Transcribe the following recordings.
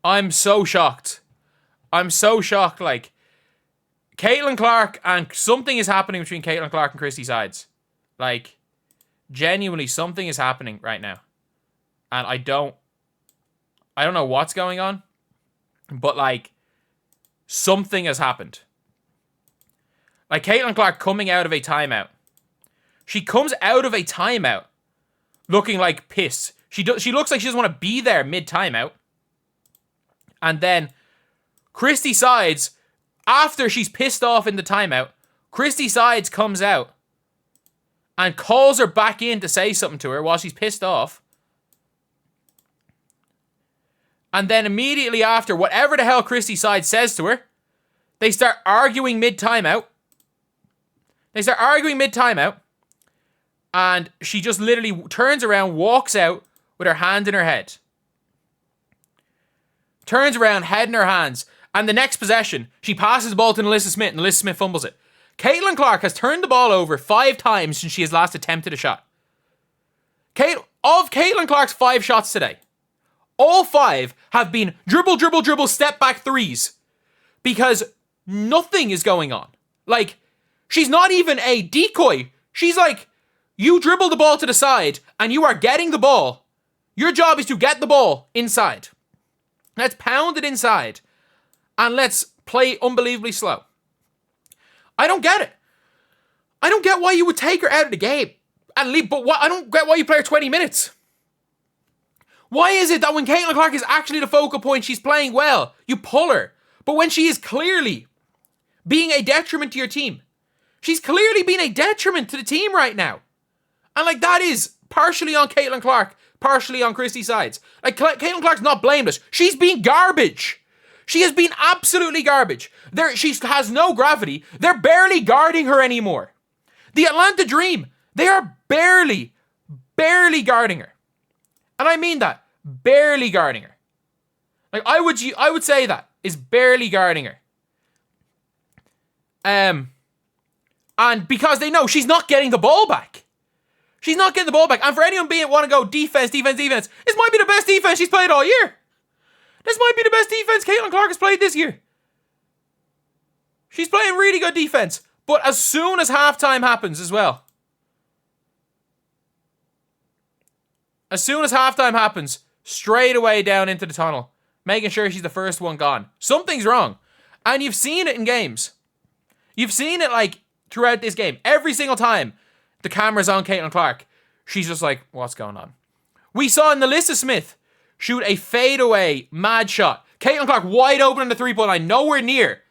I'm so shocked. Like, Caitlin Clark, and something is happening between Caitlin Clark and Christie Sides. Like, genuinely, something is happening right now. And I don't know what's going on, but, like, something has happened. Like, Caitlin Clark coming out of a timeout. She comes out of a timeout looking like pissed. She looks like she doesn't want to be there mid-timeout. And then Christie Sides, after she's pissed off in the timeout, Christie Sides comes out and calls her back in to say something to her while she's pissed off. And then immediately after, whatever the hell Christie Sides says to her, they start arguing mid-timeout. And she just literally turns around, walks out with her hand in her head. Turns around, head in her hands. And the next possession, she passes the ball to Alyssa Smith, and Alyssa Smith fumbles it. Caitlin Clark has turned the ball over 5 times since she has last attempted a shot. Of Caitlin Clark's 5 shots today, all 5 have been dribble, step back threes. Because nothing is going on. Like, she's not even a decoy. She's like, you dribble the ball to the side, and you are getting the ball. Your job is to get the ball inside. Let's pound it inside. And let's play unbelievably slow. I don't get it. I don't get why you would take her out of the game and leave, but I don't get why you play her 20 minutes. Why is it that when Caitlin Clark is actually the focal point, she's playing well, you pull her? But when she is clearly being a detriment to your team, she's clearly being a detriment to the team right now. And like, that is partially on Caitlin Clark, partially on Christie Sides. Like, Caitlin Clark's not blameless. She's been garbage. She has been absolutely garbage. She has no gravity. They're barely guarding her anymore. The Atlanta Dream, they are barely guarding her. And I mean that. Barely guarding her. Like, I would say that is barely guarding her. And because they know she's not getting the ball back. She's not getting the ball back. And for anyone want to go defense, this might be the best defense she's played all year. This might be the best defense Caitlin Clark has played this year. She's playing really good defense. But as soon as halftime happens as well, straight away down into the tunnel, making sure she's the first one gone. Something's wrong. And you've seen it in games. You've seen it, like, throughout this game. Every single time the camera's on Caitlin Clark, she's just like, what's going on? We saw Alyssa Smith shoot a fadeaway mad shot. Caitlin Clark wide open on the 3-point line, nowhere near.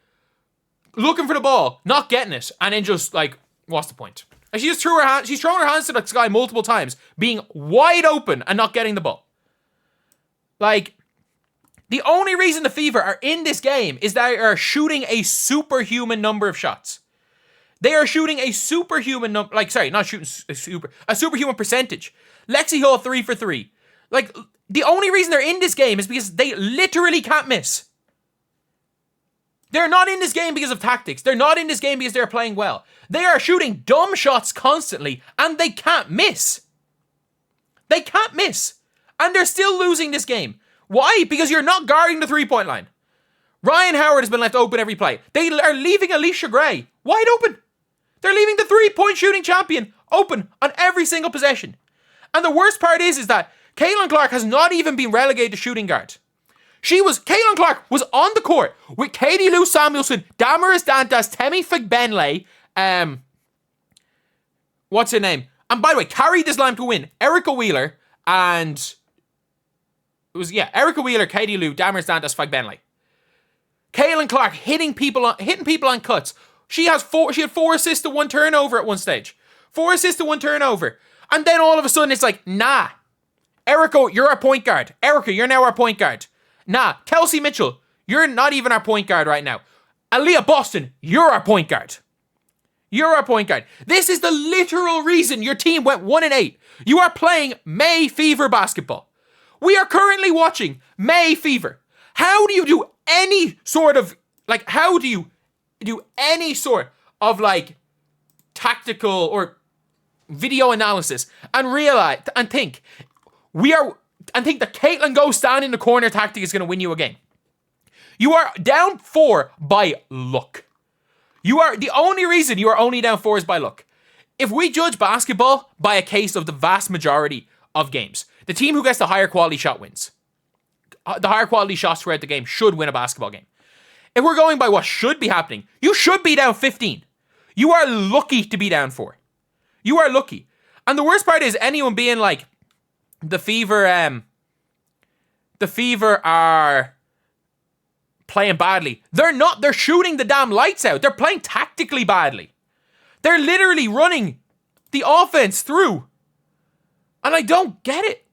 Looking for the ball, not getting it. And then just like, what's the point? And she's thrown her hands to the sky multiple times, being wide open and not getting the ball. Like, the only reason the Fever are in this game is they are shooting a superhuman number of shots. They are shooting a superhuman a superhuman percentage. Lexi Hall 3 for 3. Like, the only reason they're in this game is because they literally can't miss. They're not in this game because of tactics. They're not in this game because they're playing well. They are shooting dumb shots constantly, and they can't miss. They can't miss. And they're still losing this game. Why? Because you're not guarding the 3-point line. Ryan Howard has been left open every play. They are leaving Alicia Gray wide open. They're leaving the 3-point shooting champion open on every single possession. And the worst part is that Caitlin Clark has not even been relegated to shooting guard. Caitlin Clark was on the court with Katie Lou Samuelson, Damaris Dantas, Temi Figbenley, what's her name? And by the way, carried this line to win. Erica Wheeler and Erica Wheeler, Katie Lou, Damaris Dantas, Figbenley. Caitlin Clark hitting people on cuts. She had 4 assists to 1 turnover at one stage. 4 assists to 1 turnover. And then all of a sudden it's like, nah. Erica, you're our point guard. Erica, you're now our point guard. Nah. Kelsey Mitchell, you're not even our point guard right now. Aaliyah Boston, you're our point guard. You're our point guard. This is the literal reason your team went 1-8. You are playing May Fever basketball. We are currently watching May Fever. How do you do any sort of, tactical or video analysis and think that Caitlin Go stand in the corner tactic is going to win you a game? You are down 4 by luck. The only reason you are only down 4 is by luck. If we judge basketball by a case of the vast majority of games, the team who gets the higher quality shot wins. The higher quality shots throughout the game should win a basketball game. If we're going by what should be happening, you should be down 15. You are lucky to be down 4. You are lucky. And the worst part is anyone being like, the Fever are playing badly. They're not. They're shooting the damn lights out. They're playing tactically badly. They're literally running the offense through. And I don't get it.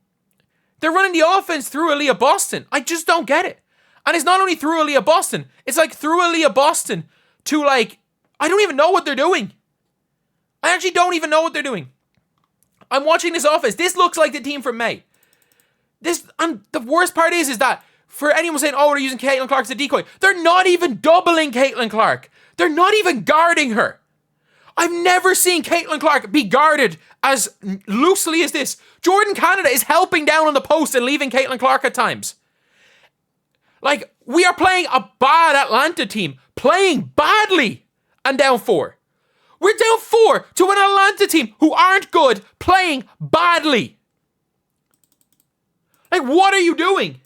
They're running the offense through Aaliyah Boston. I just don't get it. And it's not only through Aaliyah Boston. It's like through Aaliyah Boston to like, I don't even know what they're doing. I actually don't even know what they're doing. I'm watching this offense. This looks like the team from May. And the worst part is that for anyone saying, oh, they're using Caitlin Clark as a decoy, they're not even doubling Caitlin Clark. They're not even guarding her. I've never seen Caitlin Clark be guarded as loosely as this. Jordan Canada is helping down on the post and leaving Caitlin Clark at times. Like, we are playing a bad Atlanta team, playing badly, and down 4. We're down 4 to an Atlanta team who aren't good, playing badly. Like, what are you doing?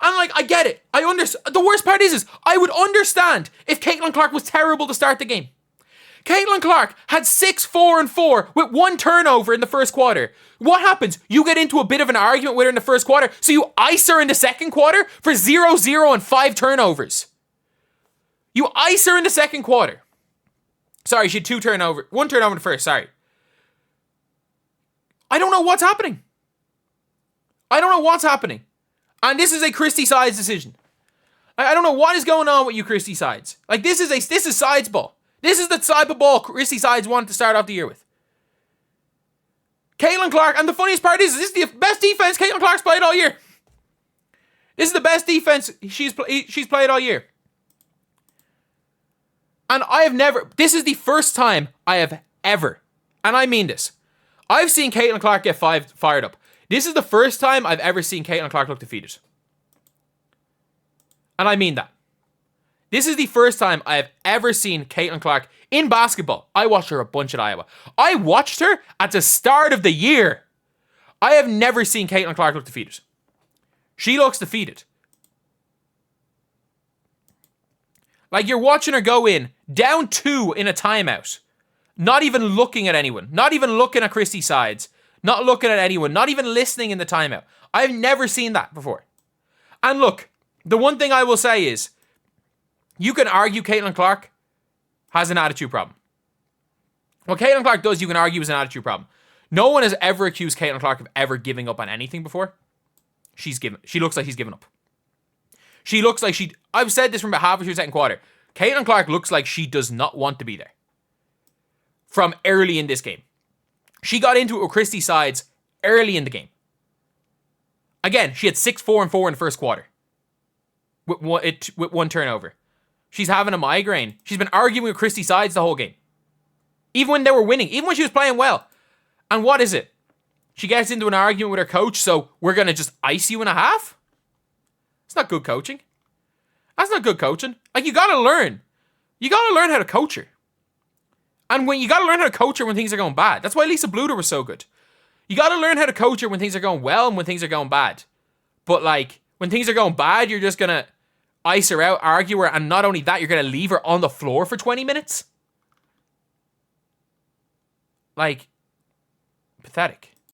And like, I get it. I understand. The worst part is I would understand if Caitlin Clark was terrible to start the game. Caitlin Clark had 6, 4, and 4 with 1 turnover in the first quarter. What happens? You get into a bit of an argument with her in the first quarter, so you ice her in the second quarter for 0, 0, and 5 turnovers. You ice her in the second quarter. Sorry, she had 1 turnover in the first, sorry. I don't know what's happening. And this is a Christie Sides decision. I don't know what is going on with you, Christie Sides. Like, this is Sides ball. This is the type of ball Christie Sides wanted to start off the year with. Caitlin Clark, and the funniest part is this is the best defense Caitlin Clark's played all year. This is the best defense she's played all year. And this is the first time I have ever, and I mean this, I've seen Caitlin Clark get fired up. This is the first time I've ever seen Caitlin Clark look defeated. And I mean that. This is the first time I have ever seen Caitlin Clark in basketball. I watched her a bunch at Iowa. I watched her at the start of the year. I have never seen Caitlin Clark look defeated. She looks defeated. Like, you're watching her go in, down 2 in a timeout. Not even looking at anyone. Not even looking at Christie Sides. Not looking at anyone. Not even listening in the timeout. I've never seen that before. And look, the one thing I will say is, you can argue Caitlin Clark has an attitude problem. What Caitlin Clark does, you can argue is an attitude problem. No one has ever accused Caitlin Clark of ever giving up on anything before. She looks like she's given up. She looks like I've said this from about halfway through the second quarter. Caitlin Clark looks like she does not want to be there. From early in this game. She got into it with Christie Sides early in the game. Again, she had 6, 4, and 4 in the first quarter. With 1 turnover. She's having a migraine. She's been arguing with Christie Sides the whole game. Even when they were winning. Even when she was playing well. And what is it? She gets into an argument with her coach, so we're going to just ice you in a half? It's not good coaching. That's not good coaching. Like, you got to learn. You got to learn how to coach her. And when you got to learn how to coach her when things are going bad. That's why Lisa Bluder was so good. You got to learn how to coach her when things are going well and when things are going bad. But, like, when things are going bad, you're just going to ice her out, argue her, and not only that, you're going to leave her on the floor for 20 minutes? Like, pathetic.